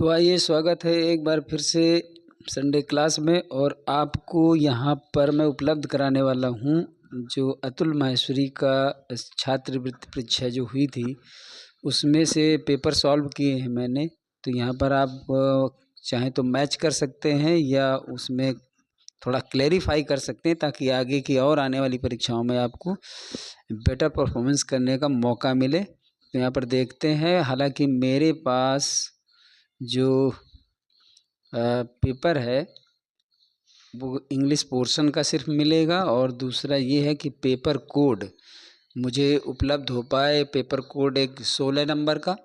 तो आइए स्वागत है एक बार फिर से संडे क्लास में। और आपको यहाँ पर मैं उपलब्ध कराने वाला हूँ जो अतुल माहेश्वरी का छात्रवृत्ति परीक्षा जो हुई थी उसमें से पेपर सॉल्व किए हैं मैंने। तो यहाँ पर आप चाहें तो मैच कर सकते हैं या उसमें थोड़ा क्लेरिफाई कर सकते हैं ताकि आगे की और आने वाली परीक्षाओं में आपको बेटर परफॉर्मेंस करने का मौका मिले। तो यहाँ पर देखते हैं, हालांकि मेरे पास जो पेपर है वो इंग्लिश पोर्शन का सिर्फ मिलेगा, और दूसरा ये है कि पेपर कोड मुझे उपलब्ध हो पाए। पेपर कोड एक 16 नंबर का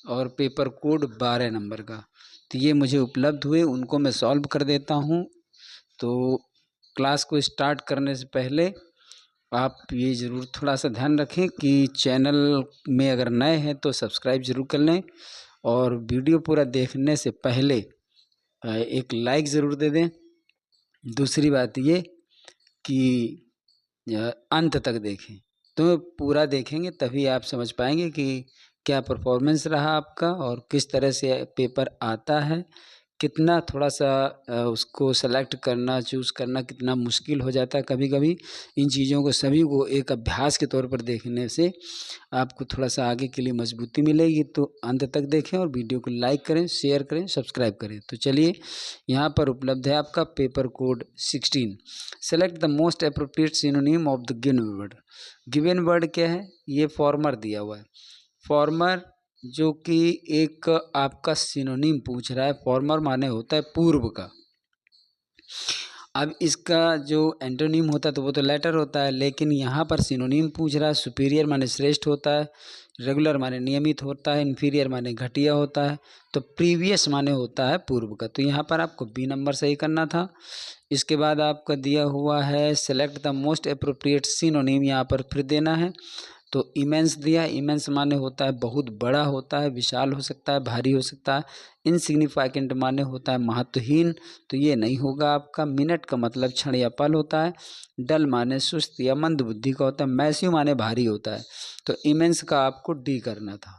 और पेपर कोड 12 नंबर का, तो ये मुझे उपलब्ध हुए, उनको मैं सॉल्व कर देता हूँ। तो क्लास को स्टार्ट करने से पहले आप ये ज़रूर थोड़ा सा ध्यान रखें कि चैनल में अगर नए हैं तो सब्सक्राइब ज़रूर कर लें, और वीडियो पूरा देखने से पहले एक लाइक ज़रूर दे दें। दूसरी बात ये कि अंत तक देखें, तो पूरा देखेंगे तभी आप समझ पाएंगे कि क्या परफॉर्मेंस रहा आपका और किस तरह से पेपर आता है। कितना थोड़ा सा उसको सेलेक्ट करना, चूज़ करना कितना मुश्किल हो जाता है कभी कभी। इन चीज़ों को सभी को एक अभ्यास के तौर पर देखने से आपको थोड़ा सा आगे के लिए मजबूती मिलेगी। तो अंत तक देखें और वीडियो को लाइक करें, शेयर करें, सब्सक्राइब करें। तो चलिए, यहाँ पर उपलब्ध है आपका paper code 16। Select the most appropriate synonym of the given word. Given word क्या है? ये फॉर्मर दिया हुआ है। फॉर्मर जो कि एक आपका सिनोनिम पूछ रहा है। फॉर्मर माने होता है पूर्व का। अब इसका जो एंटोनिम होता है तो वो तो लेटर होता है, लेकिन यहाँ पर सिनोनिम पूछ रहा है। सुपीरियर माने श्रेष्ठ होता है, रेगुलर माने नियमित होता है, इन्फीरियर माने घटिया होता है, तो प्रीवियस माने होता है पूर्व का। तो यहाँ पर आपको बी नंबर सही करना था। इसके बाद आपका दिया हुआ है select the most appropriate synonym, यहाँ पर फिर देना है। तो इमेंस दिया। इमेंस माने होता है बहुत बड़ा होता है, विशाल हो सकता है, भारी हो सकता है। इनसिग्निफिकेंट माने होता है महत्वहीन, तो ये नहीं होगा आपका। मिनट का मतलब क्षण या पल होता है। डल माने सुस्त या मंद बुद्धि का होता है। मैसिव माने भारी होता है। तो इमेंस का आपको डी करना था।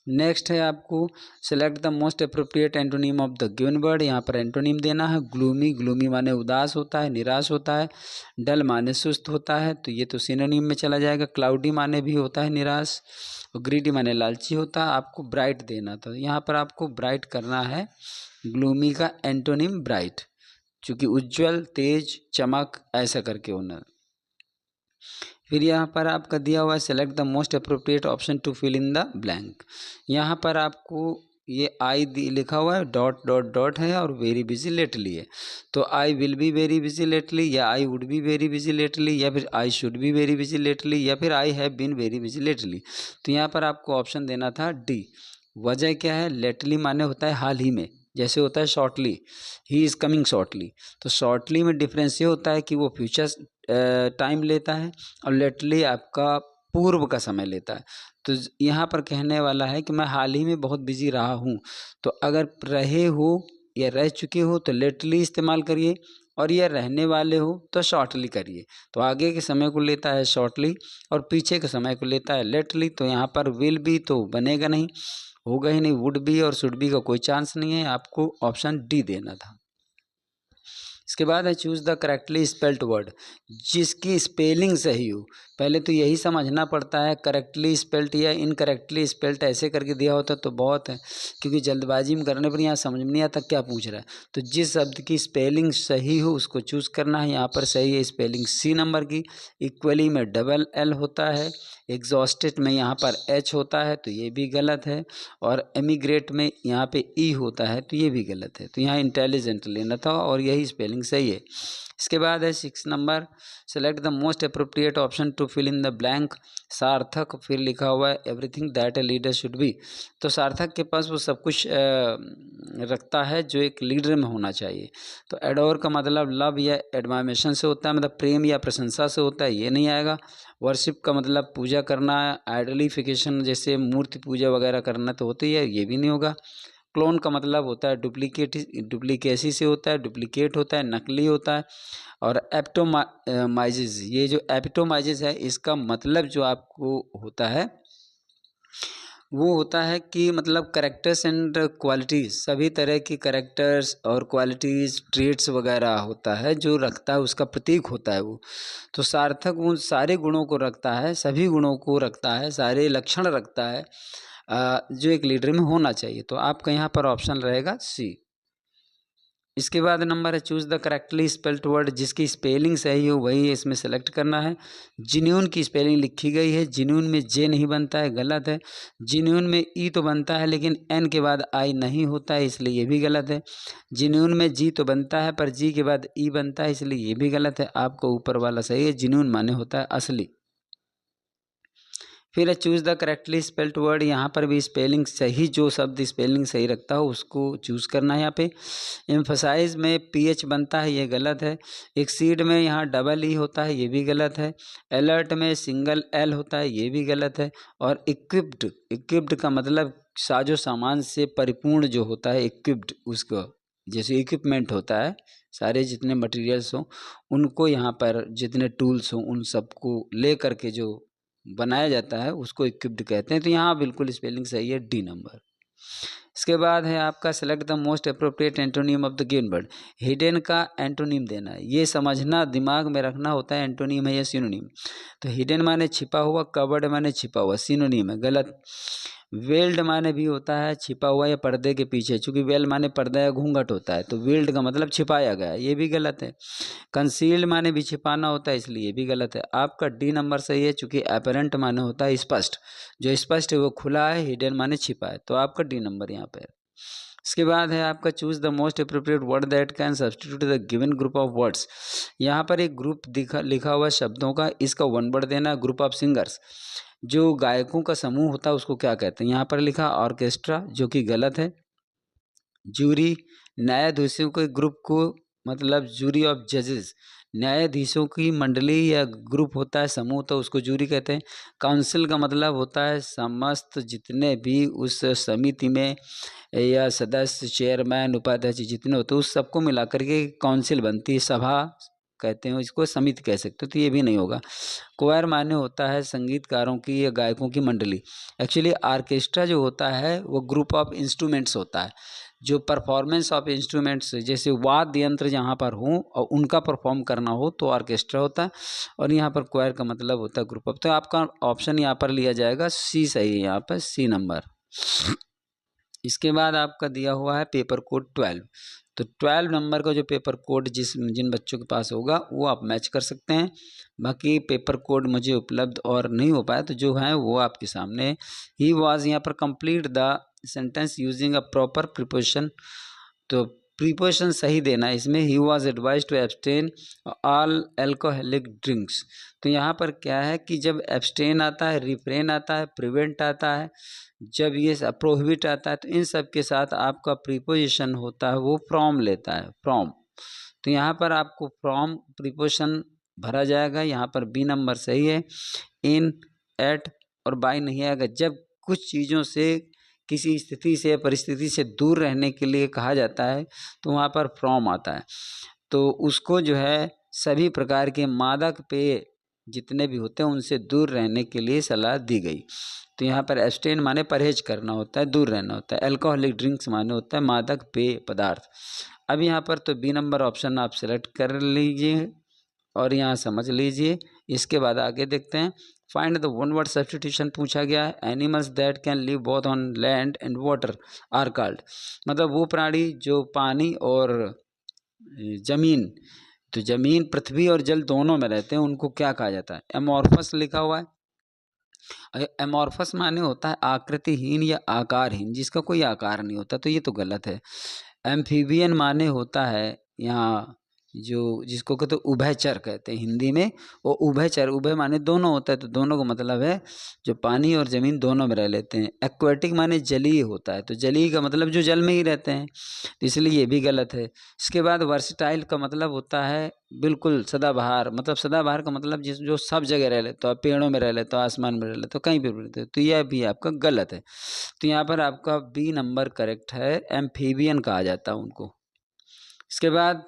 नेक्स्ट है आपको select the most appropriate antonym of the given word. यहाँ पर एंटोनिम देना है। ग्लूमी, ग्लूमी माने उदास होता है, निराश होता है। डल माने सुस्त होता है, तो ये तो सिनोनिम में चला जाएगा। क्लाउडी माने भी होता है निराश, और ग्रीडी माने लालची होता है। आपको ब्राइट देना था, यहाँ पर आपको ब्राइट करना है। ग्लूमी का एंटोनिम ब्राइट, चूँकि उज्ज्वल, तेज, चमक ऐसा करके होना। फिर यहाँ पर आपका दिया हुआ है select the most appropriate option to fill in the blank. यहाँ पर आपको ये आई लिखा हुआ है, डॉट डॉट डॉट है और वेरी बिजी लेटली है। तो I will be very busy lately, या I would be very busy lately, या फिर I should be very busy lately, या फिर I have been very busy lately. तो यहाँ पर आपको ऑप्शन देना था डी। वजह क्या है? लेटली माने होता है हाल ही में, जैसे होता है shortly, he is coming shortly. तो शॉर्टली में डिफरेंस ये होता है कि वो फ्यूचर टाइम लेता है, और लेटली आपका पूर्व का समय लेता है। तो यहाँ पर कहने वाला है कि मैं हाल ही में बहुत बिजी रहा हूँ। तो अगर रहे हो या रह चुके हो तो लेटली इस्तेमाल करिए, और यह रहने वाले हो तो शॉर्टली करिए। तो आगे के समय को लेता है शॉर्टली और पीछे के समय को लेता है लेटली। तो यहाँ पर विल बी तो बनेगा नहीं, होगा ही नहीं। वुड बी और शुड बी का कोई चांस नहीं है। आपको ऑप्शन डी देना था। इसके बाद है choose the correctly spelt word, जिसकी स्पेलिंग सही हो। पहले तो यही समझना पड़ता है, करेक्टली स्पेल्ट या इनकरेक्टली स्पेल्ट ऐसे करके दिया होता तो बहुत है, क्योंकि जल्दबाजी में करने पर यहाँ समझ में नहीं आता क्या पूछ रहा है। तो जिस शब्द की स्पेलिंग सही हो उसको चूज़ करना है। यहाँ पर सही है स्पेलिंग सी नंबर की। इक्वली में डबल एल होता है। एग्जॉस्टेड में यहाँ पर एच होता है, तो ये भी गलत है। और एमिग्रेट में यहाँ पे ई होता है, तो ये भी गलत है। तो यहाँ इंटेलिजेंट लेना था, और यही स्पेलिंग सही है। इसके बाद है 6 number select the most appropriate option to fill in the blank. सार्थक, फिर लिखा हुआ है everything that a leader should be. तो सार्थक के पास वो सब कुछ रखता है जो एक लीडर में होना चाहिए। तो एडोर का मतलब लव या एडमायरेशन से होता है, मतलब प्रेम या प्रशंसा से होता है, ये नहीं आएगा। वर्शिप का मतलब पूजा करना, आइडलिफिकेशन जैसे मूर्ति पूजा वगैरह करना तो होती है, ये भी नहीं होगा। क्लोन का मतलब होता है डुप्लीकेट, डुप्लीकेसी से होता है, डुप्लीकेट होता है, नकली होता है। और एप्टोमाइजेज, ये जो एपिटोमाइजेज है इसका मतलब जो आपको होता है वो होता है कि मतलब कैरेक्टर्स एंड क्वालिटीज़, सभी तरह की कैरेक्टर्स और क्वालिटीज़, ट्रेट्स वगैरह होता है जो रखता है, उसका प्रतीक होता है वो। तो सार्थक उन सारे गुणों को रखता है, सभी गुणों को रखता है, सारे लक्षण रखता है जो एक लीडर में होना चाहिए। तो आपका यहाँ पर ऑप्शन रहेगा सी। इसके बाद नंबर है choose the correctly spelled word, जिसकी स्पेलिंग सही हो वही इसमें सेलेक्ट करना है। जिन्यून की स्पेलिंग लिखी गई है, जिन्यून में जे नहीं बनता है, गलत है। जिन्यून में ई तो बनता है लेकिन एन के बाद आई नहीं होता है, इसलिए ये भी गलत है। जिन्यून में जी तो बनता है पर जी के बाद ई बनता है, इसलिए ये भी गलत है। आपका ऊपर वाला सही है, जिन्यून माने होता है असली। फिर choose the correctly spelled word, यहाँ पर भी स्पेलिंग सही, जो शब्द स्पेलिंग सही रखता हो उसको चूज़ करना है। यहाँ पे एम्फसाइज में पीएच बनता है, ये गलत है। एक्सीड में यहाँ डबल ई होता है, ये भी गलत है। अलर्ट में सिंगल एल होता है, ये भी गलत है। और इक्विप्ड, इक्विप्ड का मतलब साजो सामान से परिपूर्ण जो होता है, इक्विप्ड, उसको जैसे इक्विपमेंट होता है, सारे जितने मटेरियल्स हों उनको यहाँ पर, जितने टूल्स हों उन सबको ले करके जो बनाया जाता है उसको इक्विप्ड कहते हैं। तो यहाँ बिल्कुल स्पेलिंग सही है, डी नंबर। इसके बाद है आपका select the most appropriate antonym of the given word. Hidden का एंटोनिम देना है, ये समझना, दिमाग में रखना होता है एंटोनिम है या सिनोनिम। तो हिडन माने छिपा हुआ, कवर्ड माने छिपा हुआ, सिनोनिम है, गलत। वेल्ड माने भी होता है छिपा हुआ या पर्दे के पीछे, चूंकि वेल माने पर्दा या घूंघट होता है, तो वेल्ड का मतलब छिपाया गया, ये भी गलत है। कंसील्ड माने भी छिपाना होता है, इसलिए ये भी गलत है। आपका डी नंबर सही है, चूंकि अपरेंट माने होता है स्पष्ट, जो स्पष्ट है वो खुला है, हिडन माने छिपा है, तो आपका डी नंबर यहाँ पे है। इसके बाद है आपका choose the most appropriate word that can substitute the given group of words. यहाँ पर एक ग्रुप लिखा हुआ शब्दों का, इसका वन वर्ड देना। ग्रुप ऑफ सिंगर्स, जो गायकों का समूह होता है उसको क्या कहते हैं, यहाँ पर लिखा ऑर्केस्ट्रा, जो कि गलत है। जूरी, न्यायाधीशों के ग्रुप को मतलब जूरी ऑफ जजेस, न्यायाधीशों की मंडली या ग्रुप होता है, समूह, तो उसको जूरी कहते हैं। काउंसिल का मतलब होता है समस्त जितने भी उस समिति में या सदस्य, चेयरमैन, उपाध्यक्ष जितने होते हैं उस सबको मिला करके काउंसिल बनती है, सभा कहते हैं, इसको समिति कह सकते हो, तो ये भी नहीं होगा। क्वायर माने होता है संगीतकारों की या गायकों की मंडली। एक्चुअली ऑर्केस्ट्रा जो होता है वो ग्रुप ऑफ इंस्ट्रूमेंट्स होता है, जो परफॉर्मेंस ऑफ इंस्ट्रूमेंट्स, जैसे वाद्य यंत्र जहाँ पर हों और उनका परफॉर्म करना हो तो ऑर्केस्ट्रा होता है। और यहाँ पर क्वायर का मतलब होता है ग्रुप ऑफ। तो आपका ऑप्शन यहाँ पर लिया जाएगा सी, सही है यहाँ पर, सी नंबर। इसके बाद आपका दिया हुआ है पेपर कोड 12। तो 12 नंबर का जो पेपर कोड जिन बच्चों के पास होगा वो आप मैच कर सकते हैं। बाकी पेपर कोड मुझे उपलब्ध और नहीं हो पाया, तो जो है वो आपके सामने। ही वॉज, यहाँ पर complete the sentence using a proper preposition, तो प्रीपोजिशन सही देना है इसमें। He was advise to abstain all alcoholic drinks. तो यहाँ पर क्या है कि जब एब्सटेन आता है, रिफ्रेन आता है, प्रिवेंट आता है, जब ये प्रोहिबिट आता है, तो इन सब के साथ आपका प्रीपोजिशन होता है वो फ्रॉम लेता है, फ्रॉम। तो यहाँ पर आपको फ्रॉम प्रीपोजिशन भरा जाएगा, यहाँ पर बी नंबर सही है। इन, एट और बाय नहीं आएगा। जब कुछ चीज़ों से, किसी स्थिति से, परिस्थिति से दूर रहने के लिए कहा जाता है तो वहाँ पर फ्रॉम आता है। तो उसको जो है सभी प्रकार के मादक पेय जितने भी होते हैं उनसे दूर रहने के लिए सलाह दी गई। तो यहाँ पर एब्सटेन माने परहेज करना होता है, दूर रहना होता है। अल्कोहलिक ड्रिंक्स माने होता है मादक पेय पदार्थ। अब यहाँ पर तो बी नंबर ऑप्शन आप सेलेक्ट कर लीजिए और यहाँ समझ लीजिए। इसके बाद आगे देखते हैं। Find the one word substitution पूछा गया है। Animals that can live both on land and water are called, मतलब वो प्राणी जो पानी और जमीन, तो जमीन, पृथ्वी और जल दोनों में रहते हैं, उनको क्या कहा जाता है। एमॉर्फस लिखा हुआ है। एमॉर्फस माने होता है आकृतिहीन या आकारहीन, जिसका कोई आकार नहीं होता, तो ये तो गलत है। एम्फीबियन माने होता है यहाँ जो जिसको कहते हैं उभयचर कहते हैं हिंदी में, वो उभयचर, उभय माने दोनों होता है, तो दोनों का मतलब है जो पानी और ज़मीन दोनों में रह लेते हैं। एक्वेटिक माने जलीय होता है, तो जलीय का मतलब जो जल में ही रहते हैं, तो इसलिए ये भी गलत है। इसके बाद वर्सटाइल का मतलब होता है बिल्कुल सदाबहार, मतलब सदाबहार का मतलब जो सब जगह रह लेते हो, पेड़ों में रह लेते हो, आसमान में रह लेते हो, कहीं भी रहते हो, तो यह भी आपका गलत है। तो यहाँ पर आपका बी नंबर करेक्ट है, एम्फीबियन कहा जाता है उनको। इसके बाद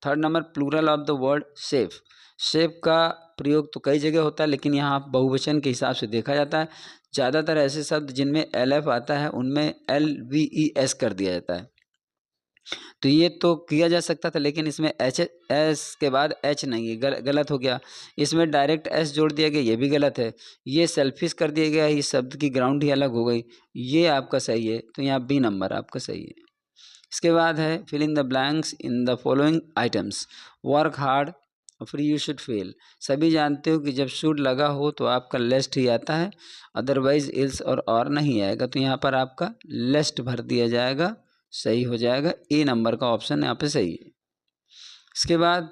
third number plural of the word safe. Shape का प्रयोग तो कई जगह होता है, लेकिन यहाँ बहुवचन के हिसाब से देखा जाता है। ज़्यादातर ऐसे शब्द जिनमें LF आता है उनमें LVES कर दिया जाता है। तो ये तो किया जा सकता था, लेकिन इसमें एस के बाद एच नहीं है, गलत हो गया। इसमें डायरेक्ट एस जोड़ दिया गया, ये भी गलत है। ये सेल्फिश कर दिया गया, ये शब्द की ग्राउंड ही अलग हो गई, ये आपका सही है। तो यहाँ बी नंबर आपका सही है। इसके बाद है fill in the blanks in the following items. Work hard, फिर यू शुड फेल। सभी जानते हो कि जब शुड लगा हो तो आपका लेस्ट ही आता है, अदरवाइज इल्स और नहीं आएगा। तो यहाँ पर आपका लेस्ट भर दिया जाएगा, सही हो जाएगा। ए नंबर का ऑप्शन यहाँ पे सही है। इसके बाद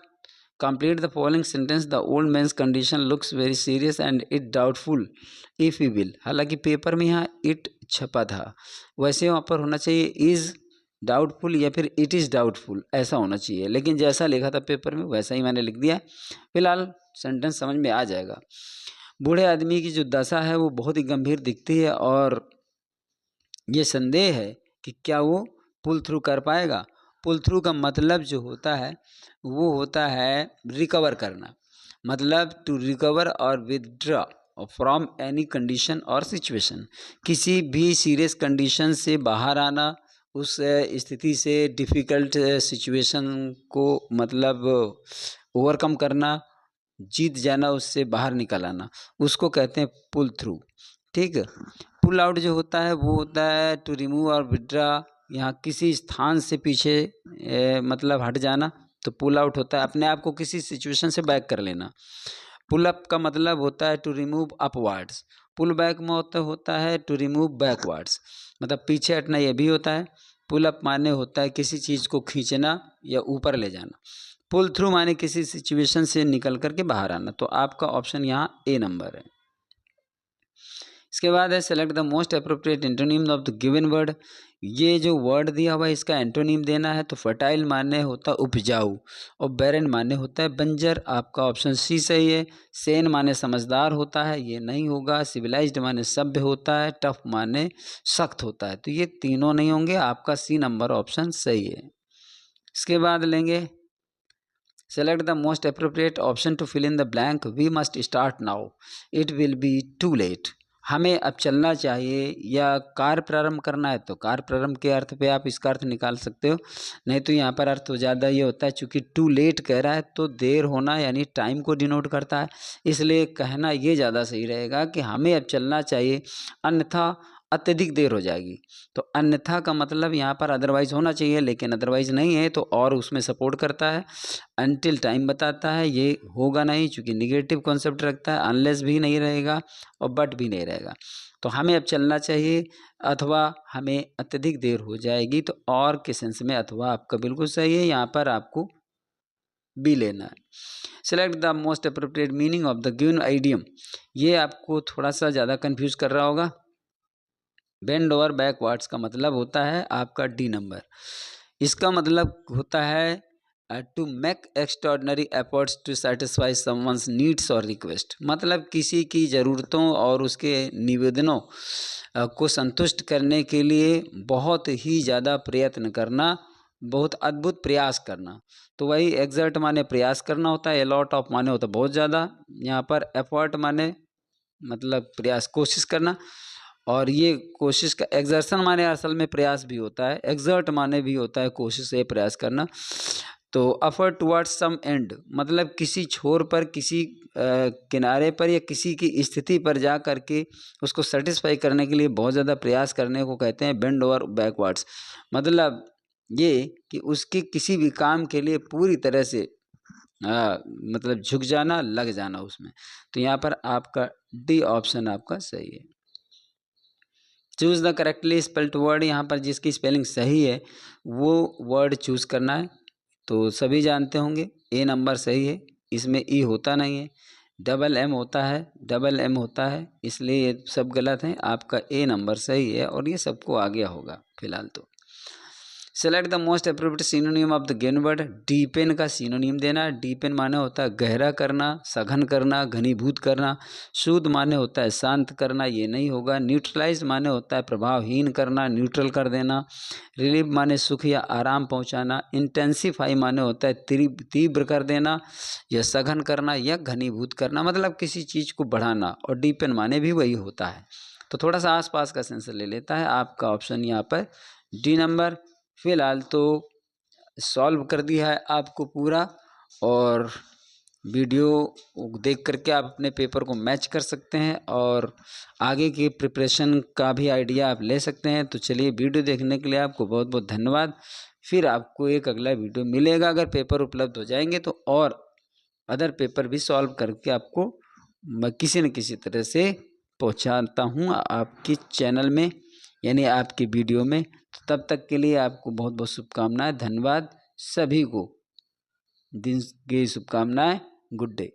complete the following sentence. The old man's condition looks very serious and it doubtful if he will. हालांकि पेपर में यहाँ इट छपा था, वैसे वहाँ पर होना चाहिए इज डाउटफुल या फिर इट इज़ डाउटफुल, ऐसा होना चाहिए। लेकिन जैसा लिखा था पेपर में वैसा ही मैंने लिख दिया। फिलहाल सेंटेंस समझ में आ जाएगा। बूढ़े आदमी की जो दशा है वो बहुत ही गंभीर दिखती है और ये संदेह है कि क्या वो पुल थ्रू कर पाएगा। पुल थ्रू का मतलब जो होता है वो होता है रिकवर करना, मतलब टू रिकवर और विदड्रॉ फ्रॉम एनी कंडीशन और सिचुएशन। किसी भी सीरियस कंडीशन से बाहर आना, उस स्थिति से डिफ़िकल्ट सिचुएशन को मतलब ओवरकम करना, जीत जाना, उससे बाहर निकल आना, उसको कहते हैं पुल थ्रू। ठीक है। पुल आउट जो होता है वो होता है टू रिमूव और विड्रा, यहाँ किसी स्थान से पीछे मतलब हट जाना, तो पुल आउट होता है अपने आप को किसी सिचुएशन से बैक कर लेना। पुल अप का मतलब होता है to remove upwards. Pull back में होता है टू रिमूव बैकवर्ड्स, मतलब पीछे हटना ये भी होता है। पुल अप माने होता है किसी चीज़ को खींचना या ऊपर ले जाना। पुल थ्रू माने किसी सिचुएशन से निकल करके बाहर आना। तो आपका ऑप्शन यहाँ ए नंबर है। इसके बाद है select the most appropriate antonym of the given word. ये जो वर्ड दिया हुआ है इसका एंटोनिम देना है। तो फर्टाइल माने होता है उपजाऊ और बैरन माने होता है बंजर। आपका ऑप्शन सी सही है। सेन माने समझदार होता है, ये नहीं होगा। सिविलाइज्ड माने सभ्य होता है। टफ माने सख्त होता है, तो ये तीनों नहीं होंगे। आपका सी नंबर ऑप्शन सही है। इसके बाद लेंगे select the most appropriate option to fill in the blank. We must start now, it will be too late. हमें अब चलना चाहिए या कार्य प्रारंभ करना है, तो कार्य प्रारंभ के अर्थ पे आप इसका अर्थ निकाल सकते हो। नहीं तो यहाँ पर अर्थ तो ज़्यादा ये होता है, चूँकि टू लेट कह रहा है तो देर होना यानी टाइम को डिनोट करता है, इसलिए कहना ये ज़्यादा सही रहेगा कि हमें अब चलना चाहिए, अन्यथा अत्यधिक देर हो जाएगी। तो अन्यथा का मतलब यहाँ पर अदरवाइज होना चाहिए, लेकिन अदरवाइज नहीं है तो और उसमें सपोर्ट करता है। अनटिल टाइम बताता है, ये होगा नहीं चूँकि निगेटिव कॉन्सेप्ट रखता है। अनलेस भी नहीं रहेगा और बट भी नहीं रहेगा। तो हमें अब चलना चाहिए अथवा हमें अत्यधिक देर हो जाएगी, तो और के सेंस में अथवा आपका बिल्कुल सही है। यहाँ पर आपको बी लेना है। Select the most appropriate meaning of the given idiom. ये आपको थोड़ा सा ज़्यादा कन्फ्यूज़ कर रहा होगा। बेंड ओवर बैकवर्ड्स का मतलब होता है आपका डी नंबर। इसका मतलब होता है to make extraordinary efforts to satisfy someone's needs और रिक्वेस्ट। मतलब किसी की ज़रूरतों और उसके निवेदनों को संतुष्ट करने के लिए बहुत ही ज़्यादा प्रयत्न करना, बहुत अद्भुत प्रयास करना। तो वही एक्सर्ट माने प्रयास करना होता है, अलॉट ऑफ माने होता है बहुत ज़्यादा। यहाँ पर एफर्ट माने मतलब प्रयास, कोशिश करना। और ये कोशिश का एक्सर्शन माने असल में प्रयास भी होता है, एक्सर्ट माने भी होता है कोशिश से प्रयास करना। तो अफर्ट टुवर्ड्स सम एंड मतलब किसी छोर पर, किसी किनारे पर या किसी की स्थिति पर जा कर के उसको सेटिस्फाई करने के लिए बहुत ज़्यादा प्रयास करने को कहते हैं बेंड ओवर बैकवर्ड्स। मतलब ये कि उसके किसी भी काम के लिए पूरी तरह से मतलब झुक जाना, लग जाना उसमें। तो यहाँ पर आपका डी ऑप्शन आपका सही है। Choose the correctly spelled word. यहाँ पर जिसकी स्पेलिंग सही है वो वर्ड चूज़ करना है। तो सभी जानते होंगे ए नंबर सही है, इसमें ई होता नहीं है, डबल एम होता है, डबल एम होता है, इसलिए ये सब गलत हैं। आपका ए नंबर सही है और ये सबको आ गया होगा फिलहाल तो। Select the most appropriate synonym of the given word. Deepen का सिनोनिम देना। डीपेन माने होता है गहरा करना, सघन करना, घनीभूत करना। शुद्ध माने होता है शांत करना, ये नहीं होगा। न्यूट्रलाइज माने होता है प्रभावहीन करना, न्यूट्रल कर देना। रिलीव माने सुख या आराम पहुंचाना। इंटेंसिफाई माने होता है तीव्र कर देना या सघन करना या घनीभूत करना, मतलब किसी चीज़ को बढ़ाना। और डीपेन माने भी वही होता है। तो थोड़ा सा आसपास का सेंसर ले लेता है। आपका ऑप्शन यहाँ पर डी नंबर। फिलहाल तो सॉल्व कर दिया है आपको पूरा, और वीडियो देख करके आप अपने पेपर को मैच कर सकते हैं और आगे की प्रिपरेशन का भी आइडिया आप ले सकते हैं। तो चलिए, वीडियो देखने के लिए आपको बहुत बहुत धन्यवाद। फिर आपको एक अगला वीडियो मिलेगा। अगर पेपर उपलब्ध हो जाएंगे तो और अदर पेपर भी सॉल्व करके आपको मैं किसी न किसी तरह से पहुंचाता हूं आपके चैनल में, यानी आपकी वीडियो में। तो तब तक के लिए आपको बहुत बहुत शुभकामनाएं। धन्यवाद सभी को, दिन की शुभकामनाएं। Good day.